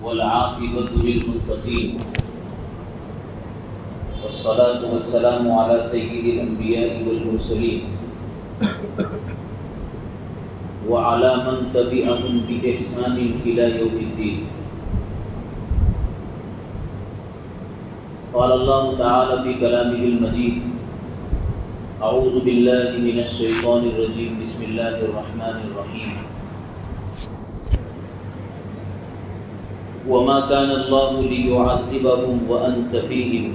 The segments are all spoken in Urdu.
والعاقبة للمتقين والصلاة والسلام على سيد الأنبياء والمرسلين وعلى من تبعهم بإحسان إلى يوم الدين. قال الله تعالى في كلامه المجيد: أعوذ بالله من الشيطان الرجيم بسم الله الرحمن الرحيم. وما كان الله ليعذبهم وأنت فيهم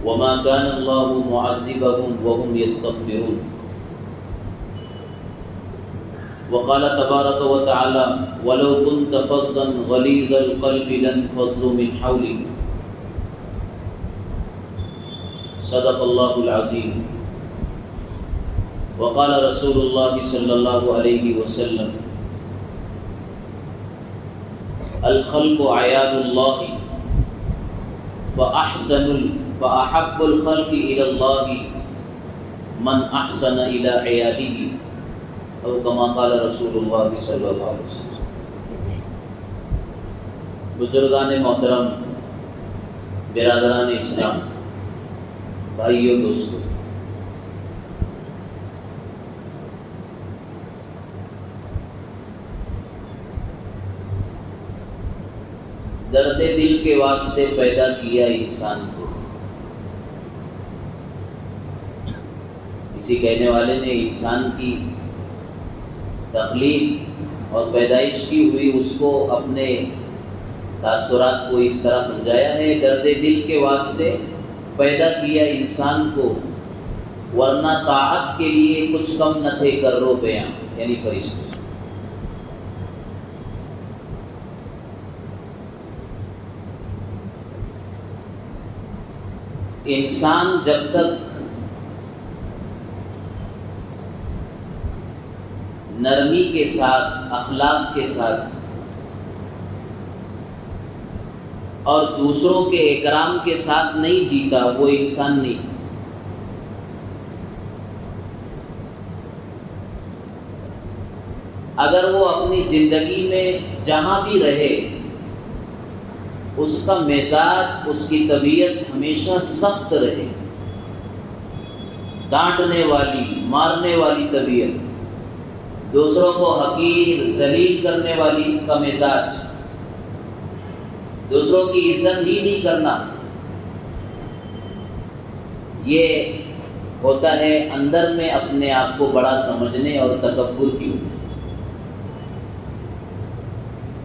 وما كان الله معذبهم وهم يستغفرون. وقال تبارك وتعالى: ولو كنت فظا غليظ القلب لانفضوا من حولك. صدق الله العظيم. وقال رسول الله صلى الله عليه وسلم: الخلق عيال الله فأحب الخلق إلى الله من أحسن إلى عياله، أو كما قال رسول الله صلی اللہ علیہ وسلم. بزرگان محترم، برادران اسلام، بھائیو دوستو، درد دل کے واسطے پیدا کیا انسان کو. کسی کہنے والے نے انسان کی تخلیق اور پیدائش کی ہوئی اس کو اپنے تاثرات کو اس طرح سمجھایا ہے: درد دل کے واسطے پیدا کیا انسان کو، ورنہ طاعت کے لیے کچھ کم نہ تھے کرو بیاں، یعنی فرشتے. انسان جب تک نرمی کے ساتھ، اخلاق کے ساتھ اور دوسروں کے اکرام کے ساتھ نہیں جیتا، وہ انسان نہیں. اگر وہ اپنی زندگی میں جہاں بھی رہے، اس کا مزاج، اس کی طبیعت ہمیشہ سخت رہے، ڈانٹنے والی، مارنے والی طبیعت، دوسروں کو حقیر ذلیل کرنے والی کا مزاج، دوسروں کی عزت ہی نہیں کرنا، یہ ہوتا ہے اندر میں اپنے آپ کو بڑا سمجھنے اور تکبر کی وجہ سے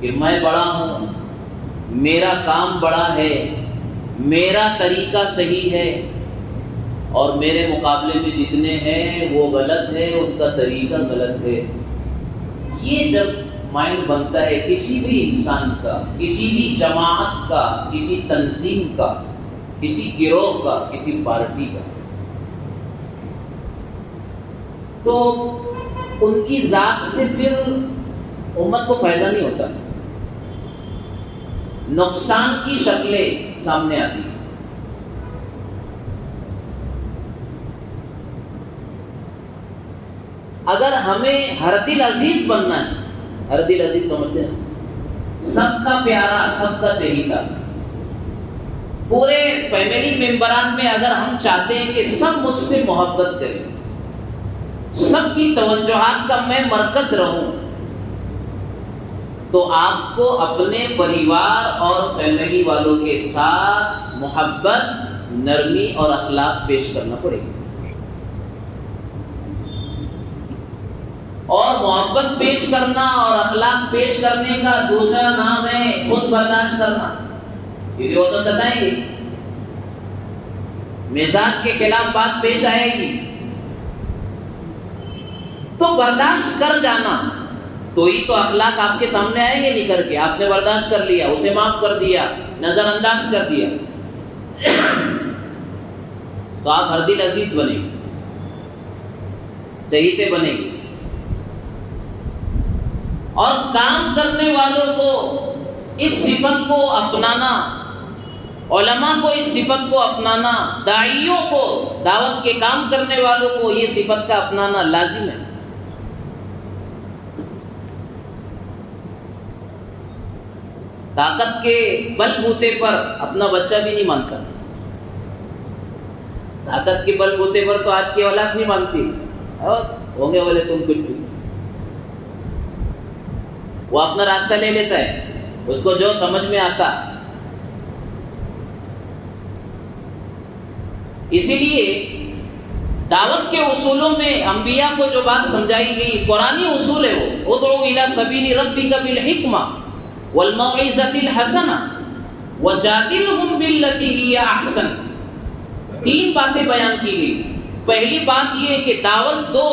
کہ میں بڑا ہوں، میرا کام بڑا ہے، میرا طریقہ صحیح ہے اور میرے مقابلے میں جتنے ہیں وہ غلط ہے، ان کا طریقہ غلط ہے. یہ جب مائنڈ بنتا ہے کسی بھی انسان کا، کسی بھی جماعت کا، کسی تنظیم کا، کسی گروہ کا، کسی پارٹی کا، تو ان کی ذات سے پھر امت کو فائدہ نہیں ہوتا، نقصان کی شکلیں سامنے آتی ہیں. اگر ہمیں ہر دل عزیز بننا ہے، ہر دل عزیز سمجھتے ہیں، سب کا پیارا، سب کا چہیتا، پورے فیملی ممبران میں اگر ہم چاہتے ہیں کہ سب مجھ سے محبت کریں، سب کی توجہات کا میں مرکز رہوں، تو آپ کو اپنے پریوار اور فیملی والوں کے ساتھ محبت، نرمی اور اخلاق پیش کرنا پڑے گا. اور محبت پیش کرنا اور اخلاق پیش کرنے کا دوسرا نام ہے خود برداشت کرنا. کیونکہ وہ تو ستائیں گے، مزاج کے خلاف بات پیش آئے گی، تو برداشت کر جانا، تو ہی تو اخلاق آپ کے سامنے آئیں گے نکل کے. آپ نے برداشت کر لیا، اسے معاف کر دیا، نظر انداز کر دیا، تو آپ ہر دل عزیز بنیں گے، چہیتے بنیں گے. اور کام کرنے والوں کو اس صفت کو اپنانا، علماء کو اس صفت کو اپنانا، داعیوں کو، دعوت کے کام کرنے والوں کو یہ صفت کا اپنانا لازم ہے. طاقت کے بل بوتے پر اپنا بچہ بھی نہیں مانتا. طاقت کے بل بوتے پر تو آج کی اولاد نہیں مانتی. اور ہوں گے بولے تم کچھ بھی، وہ اپنا راستہ لے لیتا ہے، اس کو جو سمجھ میں آتا. اسی لیے دعوت کے اصولوں میں انبیاء کو جو بات سمجھائی گئی قرآنی اصول ہے، وہ ادعو الی سبیل ربک بالحکمہ والموعظۃ الحسنہ وجادلہم باللتی ہی احسن. 3 باتیں بیان کی گئی. پہلی بات یہ کہ دعوت دو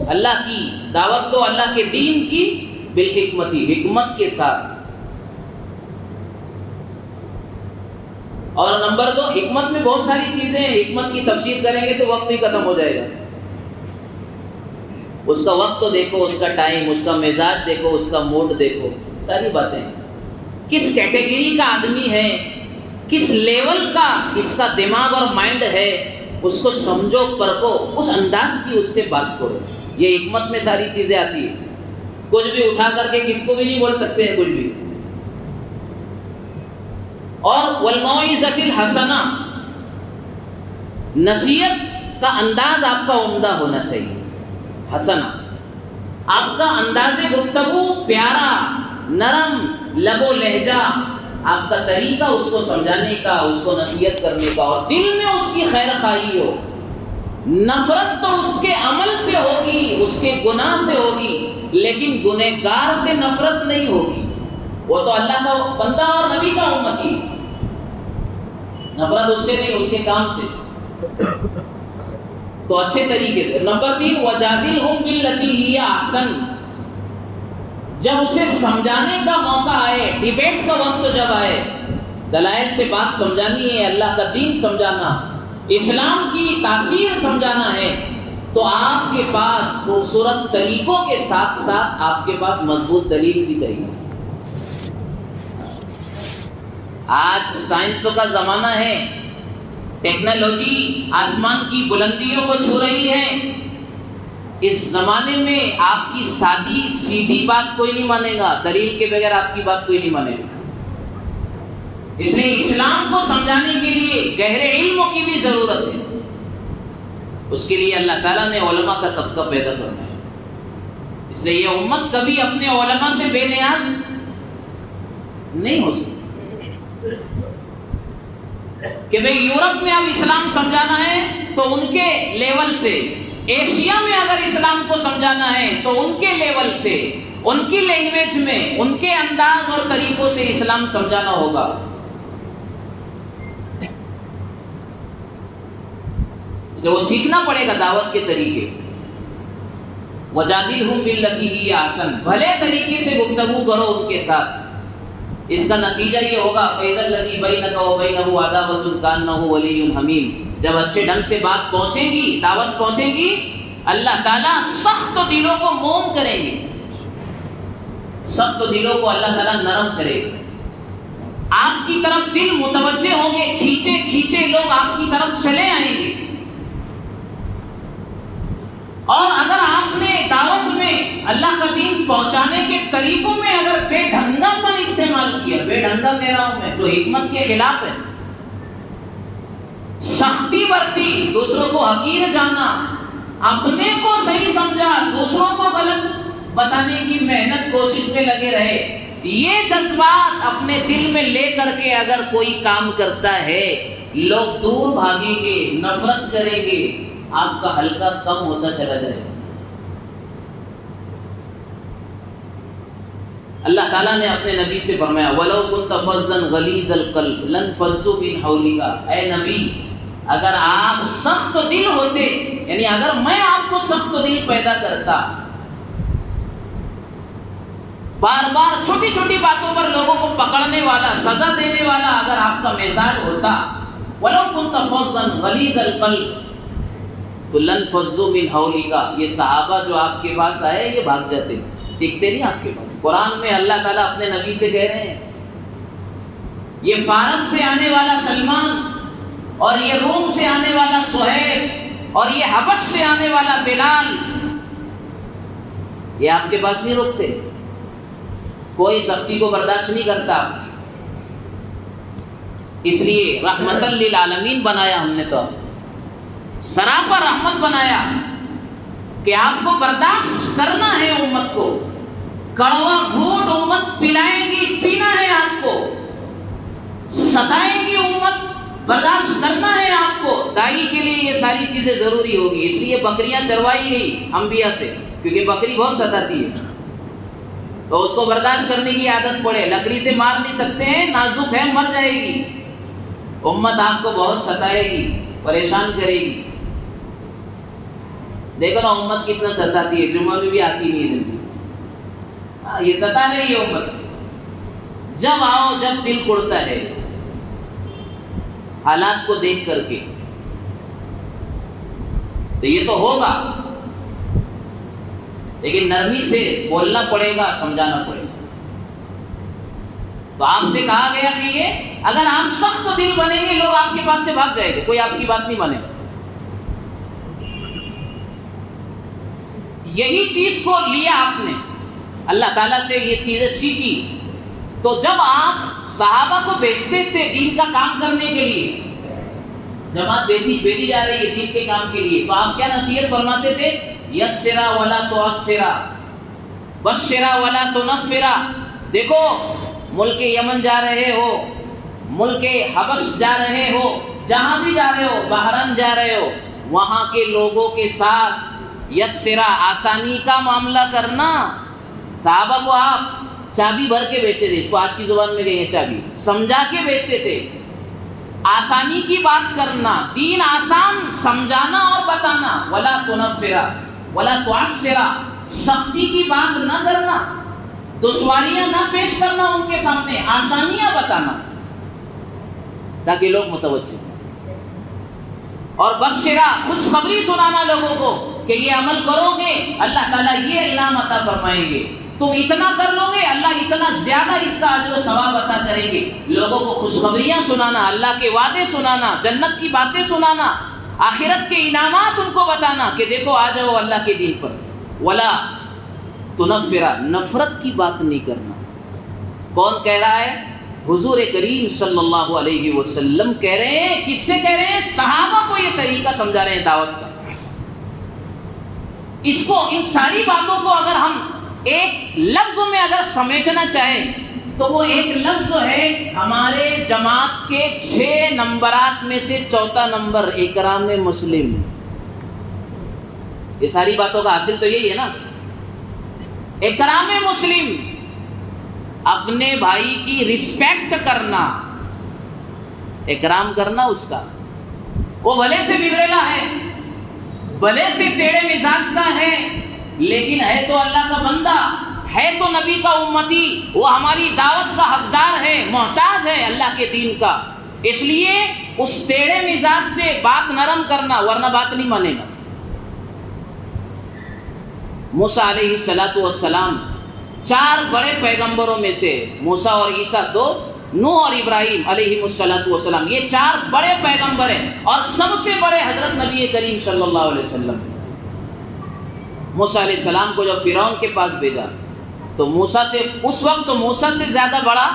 اللہ کی، دعوت دو اللہ کے دین کی بالحکمتی، حکمت کے ساتھ. اور نمبر 2، حکمت میں بہت ساری چیزیں ہیں، حکمت کی تفسیر کریں گے تو وقت ہی ختم ہو جائے گا. اس کا وقت تو دیکھو، اس کا ٹائم، اس کا مزاج دیکھو، اس کا موڈ دیکھو، ساری باتیں. کس کیٹیگری کا آدمی ہے، کس لیول کا اس کا دماغ اور مائنڈ ہے، اس کو سمجھو، پرکھو، اس انداز کی اس سے بات کرو. یہ حکمت میں ساری چیزیں آتی ہیں. کچھ بھی اٹھا کر کے کس کو بھی نہیں بول سکتے ہیں کچھ بھی. اور والموعظۃ الحسنہ، نصیحت کا انداز آپ کا عمدہ ہونا چاہیے. حسنہ، آپ کا انداز گفتگو پیارا، نرم، لب و لہجہ، آپ کا طریقہ اس کو سمجھانے کا، اس کو نصیحت کرنے کا، اور دل میں اس کی خیر خواہی ہو. نفرت تو اس کے عمل سے ہوگی، اس کے گناہ سے ہوگی، لیکن گنہگار سے نفرت نہیں ہوگی. وہ تو اللہ کا بندہ اور نبی کا امتی، نفرت اس سے نہیں، اس کے کام سے. تو اچھے طریقے سے. نمبر 3، وجادلہم باللتی ہی احسن. جب اسے سمجھانے کا موقع آئے، ڈیبیٹ کا وقت جب آئے، دلائل سے بات سمجھانی ہے، اللہ کا دین سمجھانا، اسلام کی تاثیر سمجھانا ہے، تو آپ کے پاس خوبصورت طریقوں کے ساتھ ساتھ آپ کے پاس مضبوط دلیل بھی چاہیے. آج سائنسوں کا زمانہ ہے، ٹیکنالوجی آسمان کی بلندیوں کو چھو رہی ہے. اس زمانے میں آپ کی سادی سیدھی بات کوئی نہیں مانے گا، دلیل کے بغیر آپ کی بات کوئی نہیں مانے گا. اس لیے اسلام کو سمجھانے کے لیے گہرے علم کی بھی ضرورت ہے. اس کے لیے اللہ تعالیٰ نے علماء کا طبقہ پیدا کرنا ہے. اس لیے یہ امت کبھی اپنے علماء سے بے نیاز نہیں ہو سکتی کہ بھئی یورپ میں اب اسلام سمجھانا ہے تو ان کے لیول سے، ایشیا میں اگر اسلام کو سمجھانا ہے تو ان کے لیول سے، ان کی لینگویج میں، ان کے انداز اور طریقوں سے اسلام سمجھانا ہوگا. سے وہ سیکھنا پڑے گا دعوت کے طریقے. وجادلہم باللتی ہی احسن، بھلے طریقے سے گفتگو کرو ان کے ساتھ. اس کا نتیجہ یہ ہوگا فَإِذَا الَّذِي بَيْنَكَ وَبَيْنَهُ عَدَاوَةٌ كَأَنَّهُ وَلِيٌّ حَمِيمٌ. جب اچھے ڈھنگ سے بات پہنچے گی، دعوت پہنچے گی، اللہ تعالیٰ سخت دلوں کو موم کریں گے، سخت دلوں کو اللہ تعالیٰ نرم کرے گا. آپ کی طرف دل متوجہ ہوں گے، کھینچے کھینچے لوگ آپ کی طرف چلے آئیں گے. اور اگر آپ نے دعوت میں اللہ کا دین پہنچانے کے طریقوں میں اگر بے ڈھنگا پن استعمال کیا، بے ڈھنگا کہہ رہا ہوں میں، تو حکمت کے خلاف ہے. سختی برتی، دوسروں کو حقیر جانا، اپنے کو صحیح سمجھا، دوسروں کو غلط بتانے کی محنت کوشش میں لگے رہے، یہ جذبات اپنے دل میں لے کر کے اگر کوئی کام کرتا ہے، لوگ دور بھاگیں گے، نفرت کریں گے، آپ کا حلقہ کم ہوتا چلا جائے گا. اللہ تعالیٰ نے اپنے نبی سے فرمایا وَلَوْ كُنْتَ فَظًّا غَلِيظَ الْقَلْبِ لَانفَضُّوا مِنْ حَوْلِكَ. اے نبی، اگر آپ سخت دل ہوتے، یعنی اگر میں آپ کو سخت دل پیدا کرتا، بار بار چھوٹی چھوٹی باتوں پر لوگوں کو پکڑنے والا، سزا دینے والا اگر آپ کا مزاج ہوتا، وَلَوْ كُنْتَ فَظًّا غَلِيظَ الْقَلْبِ تو لَانفَضُّوا مِنْ حَوْلِكَ. یہ صحابہ جو آپ کے پاس آئے یہ بھاگ جاتے، ٹکتے نہیں آپ کے پاس. قرآن میں اللہ تعالیٰ اپنے نبی سے کہہ رہے ہیں، یہ فارس سے آنے والا سلمان، اور یہ روم سے آنے والا سہیب، اور یہ حبش سے آنے والا بلال، یہ آپ کے پاس نہیں رکتے. کوئی سختی کو برداشت نہیں کرتا. اس لیے رحمت للعالمین بنایا ہم نے، تو سراپا رحمت بنایا کہ آپ کو برداشت کرنا ہے امت کو، کڑوا گھونٹ امت پلائے گی، پینا ہے آپ کو، ستائے گی امت، برداشت کرنا ہے آپ کو۔ دائی کے لیے یہ ساری چیزیں ضروری ہوگی، اس لیے بکریاں چروائی گئی انبیاء سے، کیونکہ بکری بہت ستاتی ہے تو اس کو برداشت کرنے کی عادت پڑے۔ لکڑی سے مار نہیں سکتے ہیں، نازک ہے، مر جائے گی۔ امت آپ کو بہت ستائے گی، پریشان کرے گی۔ دیکھو نا امت کتنا ستاتی ہے، جمعہ میں بھی آتی نہیں ہے جلدی، یہ ستا رہی ہے امت۔ جب آؤ جب دل کڑتا ہے حالات کو دیکھ کر کے، تو یہ تو ہوگا، لیکن نرمی سے بولنا پڑے گا، سمجھانا پڑے گا۔ تو آپ سے کہا گیا کہ یہ اگر آپ سخت دل بنیں گے، لوگ آپ کے پاس سے بھاگ جائیں گے، کوئی آپ کی بات نہیں مانے گا۔ یہی چیز کو لیا آپ نے، اللہ تعالیٰ سے یہ چیزیں سیکھی۔ تو جب آپ صحابہ کو بھیجتے تھے دین کا کام کرنے کے لیے، جماعت بھیجی جا رہی ہے دین کے کام کے لیے، تو آپ کیا نصیحت فرماتے تھے؟ یسرا ولا تعسرا، بشرا ولا تنفرا۔ دیکھو ملک یمن جا رہے ہو، ملک حبش جا رہے ہو، جہاں بھی جا رہے ہو، بحرین جا رہے ہو، وہاں کے لوگوں کے ساتھ یسرا، آسانی کا معاملہ کرنا۔ صحابہ کو آپ چابی بھر کے بیچتے تھے، اس کو آج کی زبان میں کہیں چابی، سمجھا کے بیچتے تھے۔ آسانی کی بات کرنا، دین آسان سمجھانا اور بتانا۔ ولا تنفرا ولا تعسرا، سختی کی بات نہ کرنا، دشواریاں نہ پیش کرنا ان کے سامنے، آسانیاں بتانا تاکہ لوگ متوجہ ہوں۔ اور بشرا، خوشخبری سنانا لوگوں کو کہ یہ عمل کرو گے اللہ تعالیٰ یہ انعام عطا فرمائیں گے، تم اتنا کر لو گے اللہ اتنا زیادہ اس کا اجر و ثواب عطا کریں گے۔ لوگوں کو خوشخبریاں سنانا، اللہ کے وعدے سنانا، جنت کی باتیں سنانا، آخرت کے انعامات ان کو بتانا کہ دیکھو آ جاؤ اللہ کے دین پر۔ ولا تنفرا، نفرت کی بات نہیں کرنا۔ کون کہہ رہا ہے؟ حضور کریم صلی اللہ علیہ وسلم کہہ رہے ہیں۔ کس سے کہہ رہے ہیں؟ صحابہ کو یہ طریقہ سمجھا رہے ہیں دعوت کا۔ اس کو، ان ساری باتوں کو اگر ہم ایک لفظ میں اگر سمیٹنا چاہیں تو وہ ایک لفظ ہے ہمارے جماعت کے 6 نمبرات میں سے چوتھا نمبر، اکرام مسلم۔ یہ ساری باتوں کا حاصل تو یہی ہے نا، اکرام مسلم، اپنے بھائی کی رسپیکٹ کرنا، اکرام کرنا اس کا۔ وہ بھلے سے بگڑیلا ہے، بھلے سے ٹیڑے مزاج کا ہے، لیکن ہے تو اللہ کا بندہ، ہے تو نبی کا امتی، وہ ہماری دعوت کا حقدار ہے، محتاج ہے اللہ کے دین کا۔ اس لیے اس ٹیڑے مزاج سے بات نرم کرنا، ورنہ بات نہیں مانے گا۔ موسیٰ علیہ السلام 4 بڑے پیغمبروں میں سے، موسیٰ اور عیسیٰ 2، نوح اور ابراہیم علیہ السلام، یہ 4 بڑے پیغمبر ہیں، اور سب سے بڑے حضرت نبی کریم صلی اللہ علیہ وسلم۔ موسیٰ علیہ السلام کو جب فرعون کے پاس بھیجا تو موسیٰ سے، اس وقت تو موسیٰ سے زیادہ بڑا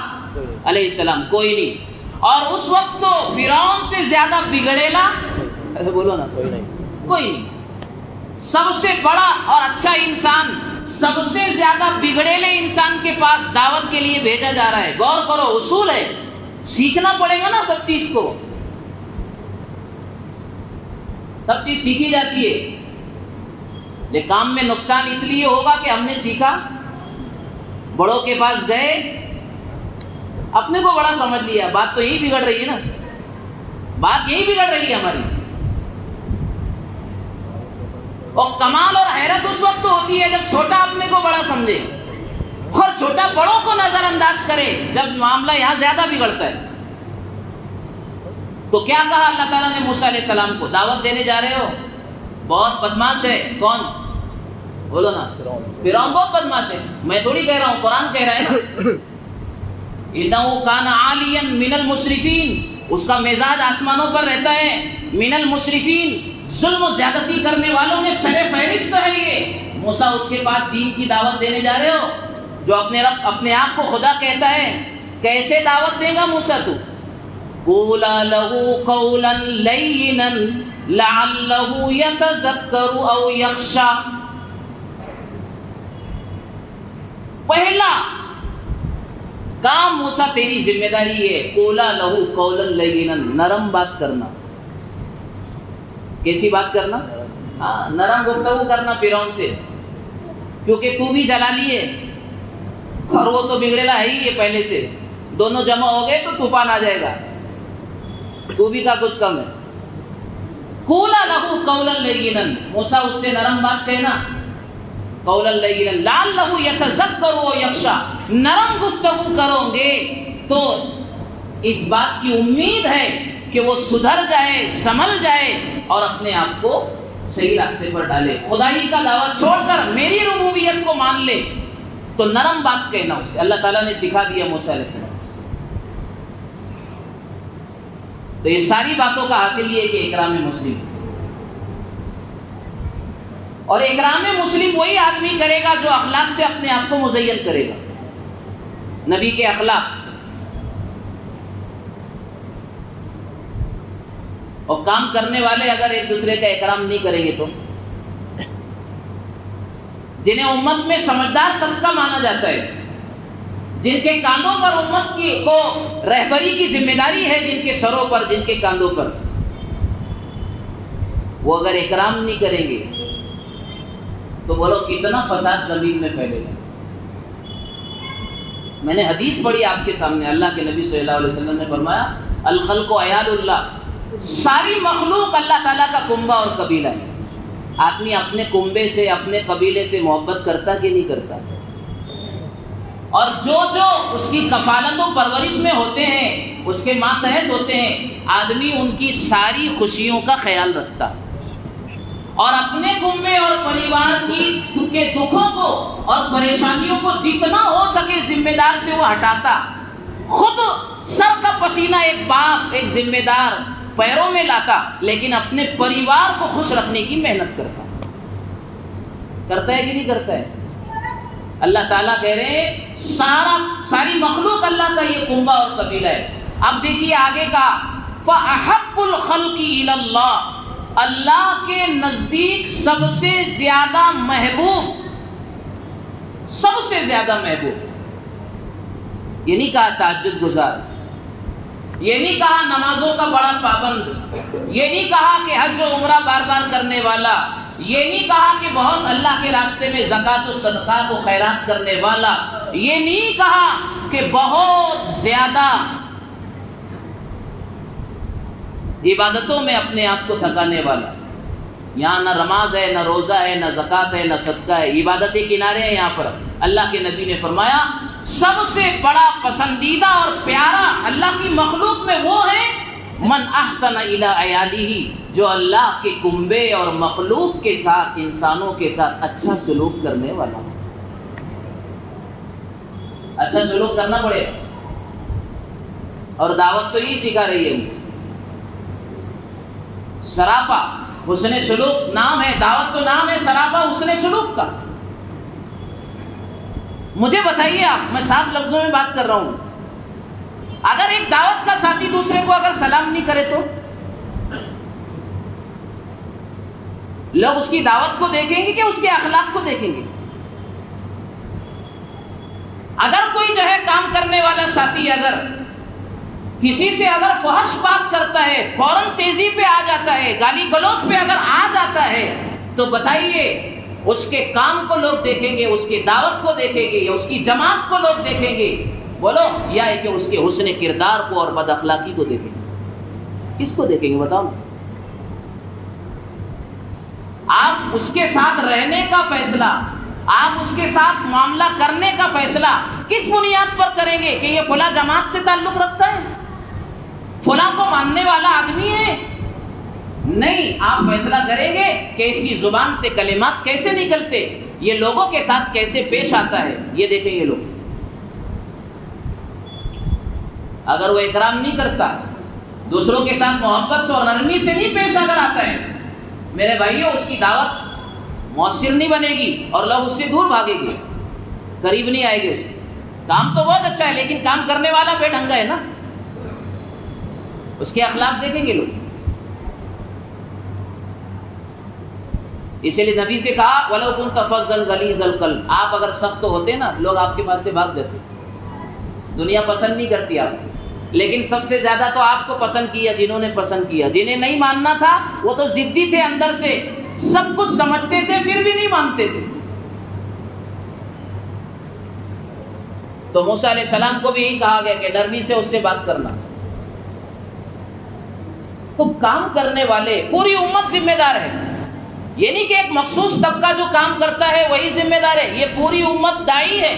علیہ السلام کوئی نہیں، اور اس وقت تو فرعون سے زیادہ بگڑیلا، بولو نا، کوئی نہیں۔ سب سے بڑا اور اچھا انسان، سب سے زیادہ بگڑیلے انسان کے پاس دعوت کے لیے بھیجا جا رہا ہے۔ غور کرو، اصول ہے، سیکھنا پڑے گا نا سب چیز کو، سب چیز سیکھی جاتی ہے۔ لیکن کام میں نقصان اس لیے ہوگا کہ ہم نے سیکھا، بڑوں کے پاس گئے، اپنے کو بڑا سمجھ لیا، بات تو یہی بگڑ رہی ہے نا، بات یہی بگڑ رہی ہے ہماری۔ اور کمال اور حیرت اس وقت ہوتی ہے جب چھوٹا اپنے کو بڑا سمجھے اور چھوٹا بڑوں کو نظر انداز کرے، جب معاملہ یہاں زیادہ بگڑتا ہے۔ تو کیا کہا اللہ تعالیٰ نے موسیٰ علیہ السلام کو؟ دعوت دینے جا رہے ہو، بہت بدماش ہے۔ کون؟ بولو نا، فرعون بہت بدماش ہے۔ میں تھوڑی کہہ رہا ہوں، قرآن کہہ رہا ہے نا، اِنَّهُ كَانَ عَالِيًا مِنَ الْمُسْرِفِينَ، اس کا مزاج آسمانوں پر رہتا ہے۔ من المسرفین، ظلم و زیادتی کرنے والوں میں سر فہرست ہے یہ۔ موسیٰ اس کے بعد دین کی دعوت دینے جا رہے ہو، جو اپنے آپ کو خدا کہتا ہے، کیسے دعوت دے گا موسیٰ تو؟ قولا له قولا لینا لعلہ یتذکر او یخشی. پہلا کام موسیٰ تیری ذمہ داری ہے، قولا لہو قولا لینا، نرم بات کرنا. کیسی بات کرنا؟ ہاں، نرم گفتگو کرنا فرعون سے، کیونکہ تو بھی جلالی ہے اور وہ تو بگڑیلا ہے ہی یہ پہلے سے. دونوں جمع ہو گئے تو طوفان آ جائے گا، تو بھی کا کچھ کم ہے. قولا لہو قولا لینا، موسیٰ اس سے نرم بات کہنا. قولا لینا لعلہ یتذکر و یخشی، نرم گفتگو کرو گے تو اس بات کی امید ہے کہ وہ سدھر جائے، سنبھل جائے اور اپنے آپ کو صحیح راستے پر ڈالے، خدائی کا دعویٰ چھوڑ کر میری ربوبیت کو مان لے. تو نرم بات کہنا اسے اللہ تعالیٰ نے سکھا دیا موسیٰ علیہ السلام. تو یہ ساری باتوں کا حاصل یہ ہے کہ اکرام مسلم. اور اکرام مسلم وہی آدمی کرے گا جو اخلاق سے اپنے آپ کو مزین کرے گا، نبی کے اخلاق. اور کام کرنے والے اگر ایک دوسرے کا اکرام نہیں کریں گے تو جنہیں امت میں سمجھدار طبقہ مانا جاتا ہے، جن کے کاندھوں پر امت کی کو رہبری کی ذمہ داری ہے، جن کے سروں پر، جن کے کاندھوں پر، وہ اگر اکرام نہیں کریں گے تو بولو کتنا فساد زمین میں پھیلے گا. میں نے حدیث پڑھی آپ کے سامنے، اللہ کے نبی صلی اللہ علیہ وسلم نے فرمایا الخلق عیال اللہ، ساری مخلوق اللہ تعالیٰ کا کنبہ اور قبیلہ ہے. آدمی اپنے کنبے سے، اپنے قبیلے سے محبت کرتا کہ نہیں کرتا؟ اور جو جو اس کی کفالت و پرورش میں ہوتے ہیں، اس کے ماتحت ہوتے ہیں، آدمی ان کی ساری خوشیوں کا خیال رکھتا اور اپنے کنبے اور پریوار کے دکھوں کو اور پریشانیوں کو جتنا ہو سکے ذمہ دار سے وہ ہٹاتا. خود سر کا پسینہ ایک باپ، ایک ذمہ دار پیروں میں لاتا، لیکن اپنے پریوار کو خوش رکھنے کی محنت کرتا. کرتا ہے کہ نہیں کرتا ہے؟ اللہ تعالیٰ کہہ رہے ہیں ساری مخلوق اللہ کا یہ کنبہ اور قبیلہ ہے. اب دیکھیے آگے کا فَأَحَبُّ الْخَلْقِ إِلَى اللَّهِ، اللہ کے نزدیک سب سے زیادہ محبوب، سب سے زیادہ محبوب. یہ نہیں کہا تہجد گزار، یہ نہیں کہا نمازوں کا بڑا پابند، یہ نہیں کہا کہ حج و عمرہ بار بار کرنے والا، یہ نہیں کہا کہ بہت اللہ کے راستے میں زکوٰۃ و صدقات و خیرات کرنے والا، یہ نہیں کہا کہ بہت زیادہ عبادتوں میں اپنے آپ کو تھکانے والا. یہاں نہ نماز ہے، نہ روزہ ہے، نہ زکوٰۃ ہے، نہ صدقہ ہے، عبادتیں کنارے ہیں. یہاں پر اللہ کے نبی نے فرمایا سب سے بڑا پسندیدہ اور پیارا اللہ کی مخلوق میں وہ ہے من احسن الی عیالہ، جو اللہ کے کنبے اور مخلوق کے ساتھ، انسانوں کے ساتھ اچھا سلوک کرنے والا. اچھا سلوک کرنا پڑے گا، اور دعوت تو یہی سکھا رہی ہے. سراپا حسن سلوک نام ہے، دعوت تو نام ہے، سراپا حسن سلوک کا. مجھے بتائیے آپ، میں صاف لفظوں میں بات کر رہا ہوں، اگر ایک دعوت کا ساتھی دوسرے کو اگر سلام نہیں کرے تو لوگ اس کی دعوت کو دیکھیں گے کہ اس کے اخلاق کو دیکھیں گے؟ اگر کوئی جو ہے کام کرنے والا ساتھی اگر کسی سے اگر فحش بات کرتا ہے، فوراً تیزی پہ آ جاتا ہے، گالی گلوچ پہ اگر آ جاتا ہے، تو بتائیے اس کے کام کو لوگ دیکھیں گے، اس کی دعوت کو دیکھیں گے، یا اس کی جماعت کو لوگ دیکھیں گے؟ بولو، یا ہے کہ اس کے حسن کردار کو اور بد اخلاقی کو دیکھیں گے؟ کس کو دیکھیں گے بتاؤ؟ آپ اس کے ساتھ رہنے کا فیصلہ، آپ اس کے ساتھ معاملہ کرنے کا فیصلہ کس بنیاد پر کریں گے؟ کہ یہ فلاں جماعت سے تعلق رکھتا ہے، فلاں کو ماننے والا آدمی ہے؟ نہیں، آپ فیصلہ کریں گے کہ اس کی زبان سے کلمات کیسے نکلتے، یہ لوگوں کے ساتھ کیسے پیش آتا ہے، یہ دیکھیں گے لوگ. اگر وہ اکرام نہیں کرتا، دوسروں کے ساتھ محبت سے اور نرمی سے نہیں پیش اگر آتا ہے، میرے بھائیوں، اس کی دعوت مؤثر نہیں بنے گی اور لوگ اس سے دور بھاگیں گے، قریب نہیں آئے گے. اس کے کام تو بہت اچھا ہے، لیکن کام کرنے والا بے ڈھنگا ہے نا. اس کے اخلاق دیکھیں گے لوگ. اسی لیے نبی سے کہا وَلَوْ كُنْتَ فَظًّا غَلِيظَ الْقَلْبِ، آپ اگر سخت ہوتے نا لوگ آپ کے پاس سے بھاگ جاتے. دنیا پسند نہیں کرتی آپ کو، لیکن سب سے زیادہ تو آپ کو پسند کیا جنہوں نے پسند کیا. جنہیں نہیں ماننا تھا وہ تو ضدی تھے، اندر سے سب کچھ سمجھتے تھے پھر بھی نہیں مانتے تھے. تو موسیٰ علیہ السلام کو بھی یہی کہا گیا کہ نرمی سے اس سے بات کرنا. تو کام کرنے والے پوری امت ذمہ دار ہے، یہ نہیں کہ ایک مخصوص طبقہ جو کام کرتا ہے وہی ذمہ دار ہے، یہ پوری امت داعی ہے.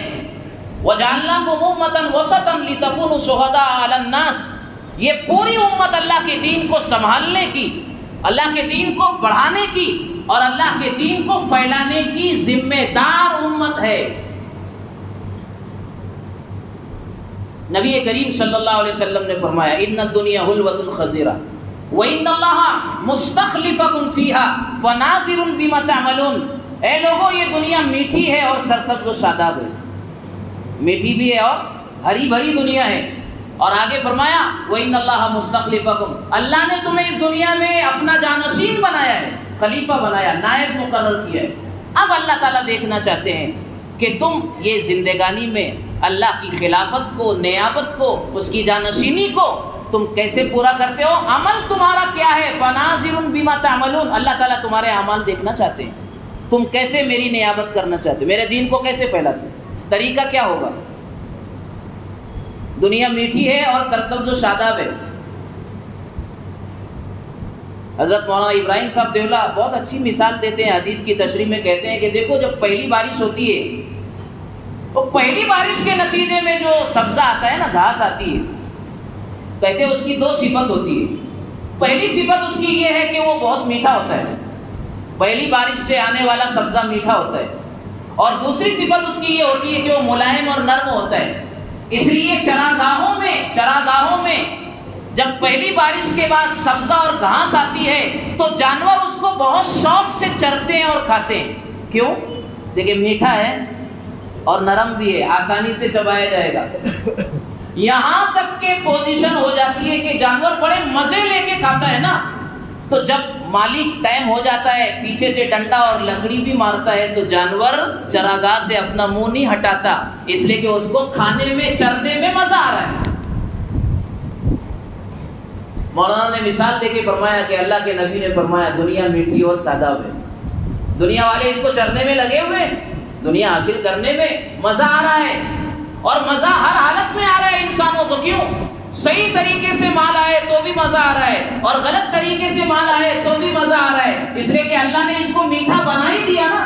وَجَعَلْنَاكُمْ أُمَّةً وَسَطًا لِتَكُونُوا شُهَدَاءَ عَلَى النَّاسِ، یہ پوری امت اللہ کے دین کو سنبھالنے کی، اللہ کے دین کو بڑھانے کی اور اللہ کے دین کو پھیلانے کی ذمہ دار امت ہے. نبی کریم صلی اللہ علیہ وسلم نے فرمایا ان الدنیا حلوۃ خضرہ وان اللہ مستخلفکم فیہا فناظر بما تعملون. اے لوگوں یہ دنیا میٹھی ہے اور سرسبز و شاداب ہے، میٹھی بھی ہے اور ہری بھری دنیا ہے. اور آگے فرمایا وان اللہ مستخلفکم، اللہ نے تمہیں اس دنیا میں اپنا جانشین بنایا ہے، خلیفہ بنایا، نائب مقرر کیا ہے. اب اللہ تعالیٰ دیکھنا چاہتے ہیں کہ تم یہ زندگانی میں اللہ کی خلافت کو، نیابت کو، اس کی جانشینی کو تم کیسے پورا کرتے ہو، عمل تمہارا کیا ہے. فناظر بما تعملون، اللہ تعالیٰ تمہارے اعمال دیکھنا چاہتے ہیں، تم کیسے میری نیابت کرنا چاہتے ہو، میرے دین کو کیسے پھیلاتے ہو، طریقہ کیا ہوگا. دنیا میٹھی ہے اور سرسبز و شاداب ہے. حضرت مولانا ابراہیم صاحب دیولہ بہت اچھی مثال دیتے ہیں، حدیث کی تشریح میں کہتے ہیں کہ دیکھو جب پہلی بارش ہوتی ہے تو پہلی بارش کے نتیجے میں جو سبزہ آتا ہے نا، گھاس آتی ہے، کہتے ہیں اس کی دو صفت ہوتی ہے. پہلی صفت اس کی یہ ہے کہ وہ بہت میٹھا ہوتا ہے، پہلی بارش سے آنے والا سبزہ میٹھا ہوتا ہے. اور دوسری صفت اس کی یہ ہوتی ہے کہ وہ ملائم اور نرم ہوتا ہے. اس لیے چراگاہوں میں جب پہلی بارش کے بعد سبزہ اور گھاس آتی ہے تو جانور اس کو بہت شوق سے چرتے ہیں اور کھاتے ہیں. کیوں؟ دیکھیں میٹھا ہے اور نرم بھی ہے، آسانی سے چبایا جائے گا. یہاں تک کہ پوزیشن ہو جاتی ہے کہ جانور بڑے مزے لے کے کھاتا ہے نا. تو جب مالک ٹائم ہو جاتا ہے پیچھے سے ڈنڈا اور لکڑی بھی مارتا ہے تو جانور چراگاہ سے اپنا منہ نہیں ہٹاتا، اس لیے کہ اس کو کھانے میں، چرنے میں مزہ آ رہا ہے. مولانا نے مثال دے کے فرمایا کہ اللہ کے نبی نے فرمایا دنیا میٹھی اور ساداب ہے. دنیا والے اس کو چرنے میں لگے ہوئے، دنیا حاصل کرنے میں مزہ آ رہا ہے، اور مزہ ہر حالت میں آ رہا ہے انسانوں کو. کیوں؟ صحیح طریقے سے مال آئے تو بھی مزہ آ رہا ہے اور غلط طریقے سے مال آئے تو بھی مزہ آ رہا ہے، اس لیے کہ اللہ نے اس کو میٹھا بنا ہی دیا نا،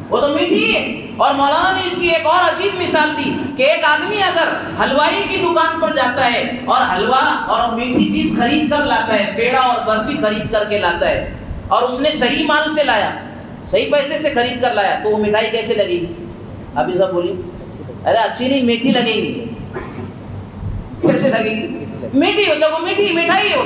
وہ تو میٹھی ہے. اور مولانا نے اس کی ایک اور عجیب مثال دی کہ ایک آدمی اگر حلوائی کی دکان پر جاتا ہے اور حلوا اور میٹھی چیز خرید کر لاتا ہے، پیڑا اور برفی خرید کر کے لاتا ہے، اور اس نے صحیح مال سے لایا، صحیح پیسے سے خرید کر لایا، تو وہ مٹھائی کیسے لگے گی؟ ابھی سب بولیے. ارے اچھی نہیں، میٹھی لگے گی. کیسے لگے گی؟ میٹھی ہو تو وہ میٹھی مٹھائی ہو.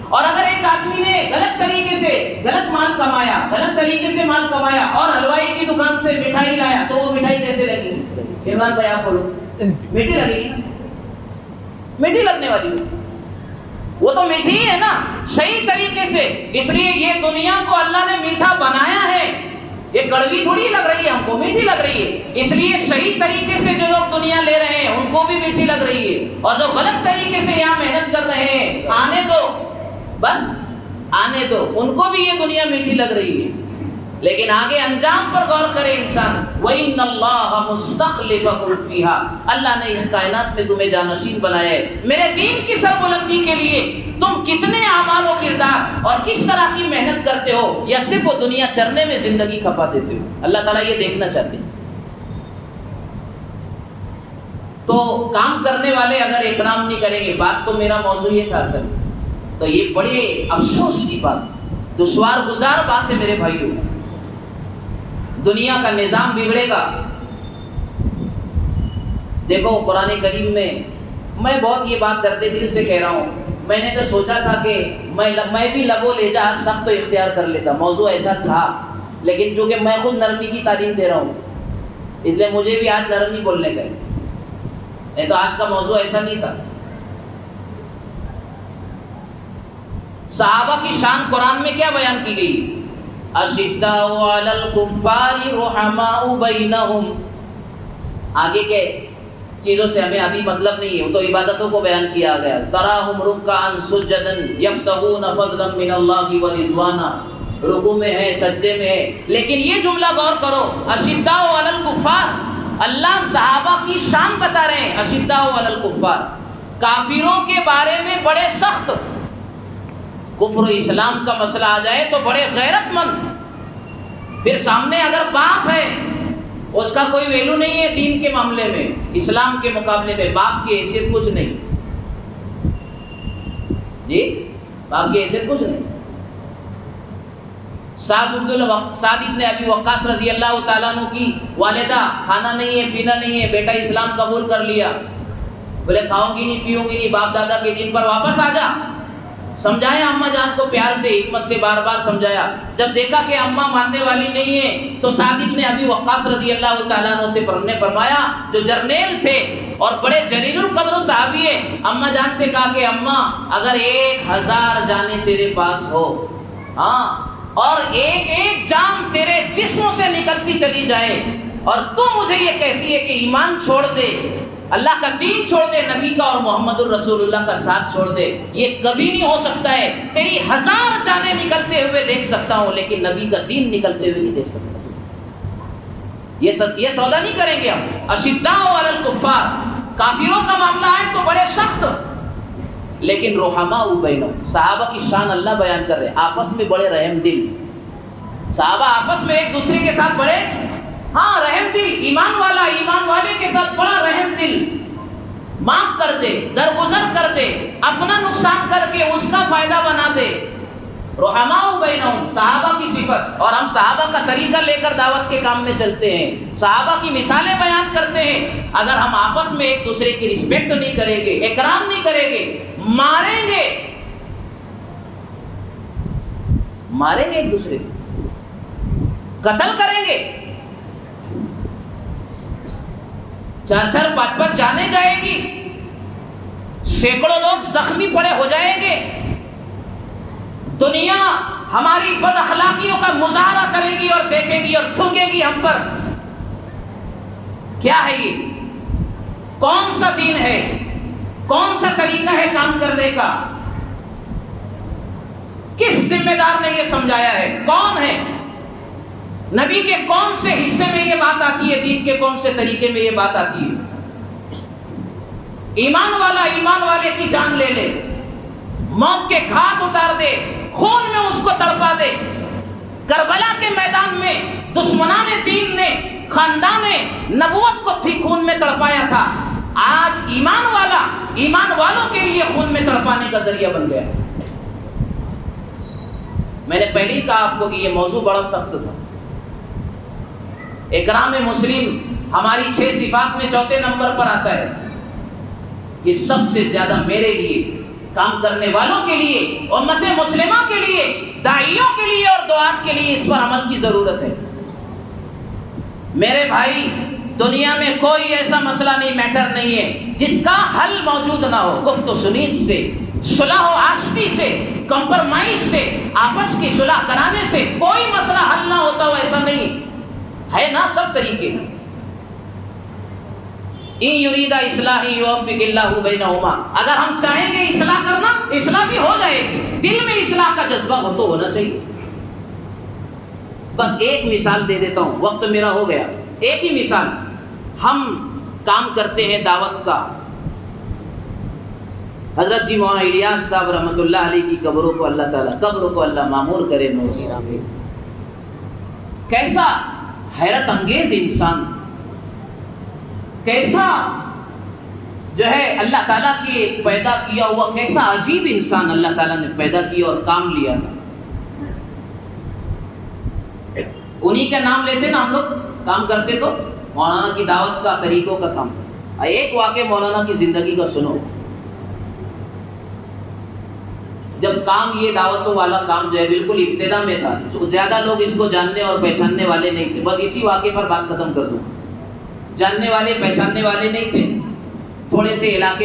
اور اگر ایک آدمی نے غلط طریقے سے غلط مال کمایا، غلط طریقے سے مال کمایا اور حلوائی کی دکان سے مٹھائی لایا، تو وہ مٹھائی کیسے لگے گی؟ عمران بھائی آپ بولو. میٹھی لگے گی نا، میٹھی لگنے والی وہ تو میٹھی ہے نا صحیح طریقے سے. اس لیے یہ دنیا کو اللہ نے میٹھا بنایا ہے، یہ کڑوی تھوڑی لگ رہی ہے ہم کو، میٹھی لگ رہی ہے. اس لیے صحیح طریقے سے جو لوگ دنیا لے رہے ہیں ان کو بھی میٹھی لگ رہی ہے، اور جو غلط طریقے سے یہاں محنت کر رہے ہیں، آنے دو، بس آنے دو، ان کو بھی یہ دنیا میٹھی لگ رہی ہے. لیکن آگے انجام پر غور کرے انسان. وَإِنَّ اللَّهَ مُسْتَخْلِفَكُمْ فِيهَا، اللہ نے اس کائنات میں تمہیں جانشین بنایا ہے میرے دین کی سربلندی کے لیے. تم کتنے اعمال و کردار اور کس طرح کی محنت کرتے ہو، یا صرف وہ دنیا چرنے میں زندگی کھپا دیتے ہو. اللہ تعالیٰ یہ دیکھنا چاہتے ہیں. تو کام کرنے والے اگر اکرام نہیں کریں گے، بات تو میرا موضوع یہ تھا اصل، تو یہ بڑے افسوس کی بات، دشوار گزار بات ہے میرے بھائیوں. دنیا کا نظام بگڑے گا. دیکھو قرآن کریم میں بہت یہ بات درد دل سے کہہ رہا ہوں. میں نے تو سوچا تھا کہ میں بھی لبو لہجہ سخت اختیار کر لیتا، موضوع ایسا تھا، لیکن چونکہ میں خود نرمی کی تعلیم دے رہا ہوں اس لیے مجھے بھی آج نرم نہیں بولنے کا ہے، نہیں تو آج کا موضوع ایسا نہیں تھا. صحابہ کی شان قرآن میں کیا بیان کی گئی؟ اشداء علی الکفار رحماء بینہم. آگے کے چیزوں سے ہمیں ابھی مطلب نہیں ہے، تو عبادتوں کو بیان کیا گیا. تراہم رکعا سجدا یبتغون فضلا من اللہ ورضوانا، رکوع میں ہے، سجدے میں ہے. لیکن یہ جملہ غور کرو، اشداء علی الکفار، اللہ صحابہ کی شان بتا رہے ہیں. اشداء علی الکفار، کافروں کے بارے میں بڑے سخت. کفر و اسلام کا مسئلہ آ جائے تو بڑے غیرت مند. پھر سامنے اگر باپ ہے، اس کا کوئی ویلو نہیں ہے دین کے معاملے میں، اسلام کے مقابلے میں باپ کی حیثیت کچھ نہیں. جی باپ کی حیثیت کچھ نہیں. سعد ابن ابی وقاص رضی اللہ تعالیٰ عنہ کی والدہ، کھانا نہیں ہے پینا نہیں ہے، بیٹا اسلام قبول کر لیا. بولے کھاؤں گی نہیں پیوں گی نہیں، باپ دادا کے دین پر واپس آ جا. سمجھایا اماں جان کو پیار سے، حکمت سے بار بار سمجھایا. جب دیکھا کہ اماں ماننے والی نہیں ہے تو سعد ابن ابی وقاص رضی اللہ تعالیٰ عنہ سے نے فرمایا، جو جرنیل تھے اور بڑے جلیل القدر صحابی ہے، اماں جان سے کہا کہ اماں اگر 1000 جانیں تیرے پاس ہو، ہاں، اور ایک ایک جان تیرے جسم سے نکلتی چلی جائے، اور تو مجھے یہ کہتی ہے کہ ایمان چھوڑ دے، اللہ کا دین چھوڑ دے، نبی کا اور محمد الرسول اللہ کا ساتھ چھوڑ دے، یہ کبھی نہیں ہو سکتا ہے. تیری 1000 جانیں نکلتے ہوئے دیکھ سکتا ہوں لیکن نبی کا دین نکلتے ہوئے نہیں دیکھ سکتا. یہ سودا نہیں کریں گے ہم. اشداء علی الکفار، کافروں کا معاملہ ہے تو بڑے سخت، لیکن رحماء بینہم، صحابہ کی شان اللہ بیان کر رہے ہیں، آپس میں بڑے رحم دل. صحابہ آپس میں ایک دوسرے کے ساتھ بڑے رحم دل. ایمان والا ایمان والے کے ساتھ بڑا رحم دل، معاف کر دے، درگزر کر دے، اپنا نقصان کر کے اس کا فائدہ بنا دے. رحماء بینہم، صحابہ کی صفت. اور ہم صحابہ کا طریقہ لے کر دعوت کے کام میں چلتے ہیں، صحابہ کی مثالیں بیان کرتے ہیں. اگر ہم آپس میں ایک دوسرے کی رسپیکٹ نہیں کریں گے، اکرام نہیں کریں گے، ماریں گے ایک دوسرے کو، قتل کریں گے، 4 5 جانے جائے گی، سینکڑوں لوگ زخمی پڑے ہو جائیں گے، دنیا ہماری بد اخلاقیوں کا مظاہرہ کرے گی اور دیکھے گی اور تھوکے گی ہم پر. کیا ہے یہ؟ کون سا دین ہے؟ کون سا طریقہ ہے کام کرنے کا؟ کس ذمہ دار نے یہ سمجھایا ہے؟ کون ہے؟ نبی کے کون سے حصے میں یہ بات آتی ہے؟ دین کے کون سے طریقے میں یہ بات آتی ہے؟ ایمان والا ایمان والے کی جان لے لے، موت کے گھاٹ اتار دے، خون میں اس کو تڑپا دے. کربلا کے میدان میں دشمنان دین نے، خاندان نبوت کو خون میں تڑپایا تھا. آج ایمان والا ایمان والوں کے لیے خون میں تڑپانے کا ذریعہ بن گیا. میں نے پہلے ہی کہا آپ کو کہ یہ موضوع بڑا سخت تھا. اکرام مسلم ہماری 6 صفات میں 4 نمبر پر آتا ہے. یہ سب سے زیادہ میرے لیے، کام کرنے والوں کے لیے، امت مسلمہ کے لیے، داعیوں کے لیے اور دعات کے لیے اس پر عمل کی ضرورت ہے. میرے بھائی، دنیا میں کوئی ایسا مسئلہ نہیں، میٹر نہیں ہے جس کا حل موجود نہ ہو. گفت و شنید سے، صلح و آشتی سے، کمپرمائز سے، آپس کی صلح کرانے سے کوئی مسئلہ حل نہ ہوتا ہو، ایسا نہیں ہے نا. سب طریقے ہیں. ان یرید اصلاح یوفق اللہ بینہما، اگر ہم چاہیں گے اصلاح کرنا، اصلاح بھی ہو جائے گی. دل میں اصلاح کا جذبہ ہو تو ہونا چاہیے. بس ایک مثال دے دیتا ہوں، وقت میرا ہو گیا. ایک ہی مثال. ہم کام کرتے ہیں دعوت کا. حضرت جی مولانا الیاس صاحب رحمۃ اللہ علیہ کی قبروں کو اللہ تعالیٰ، قبروں کو اللہ معمور کرے نور سے. کیسا حیرت انگیز انسان، کیسا جو ہے اللہ تعالیٰ کی پیدا کیا ہوا، کیسا عجیب انسان اللہ تعالیٰ نے پیدا کیا اور کام لیا تھا. انہی کا نام لیتے نا ہم لوگ کام کرتے تو، مولانا کی دعوت کا، طریقوں کا کام. ایک واقعہ مولانا کی زندگی کا سنو. جب کام یہ دعوتوں والا کام جو ہے بالکل ابتدا میں تھا، زیادہ لوگ اس کو جاننے اور پہچاننے والے نہیں تھے. بس اسی واقعے پر بات ختم کر دوں. جاننے والے پہچاننے والے نہیں تھے. تھوڑے سے علاقے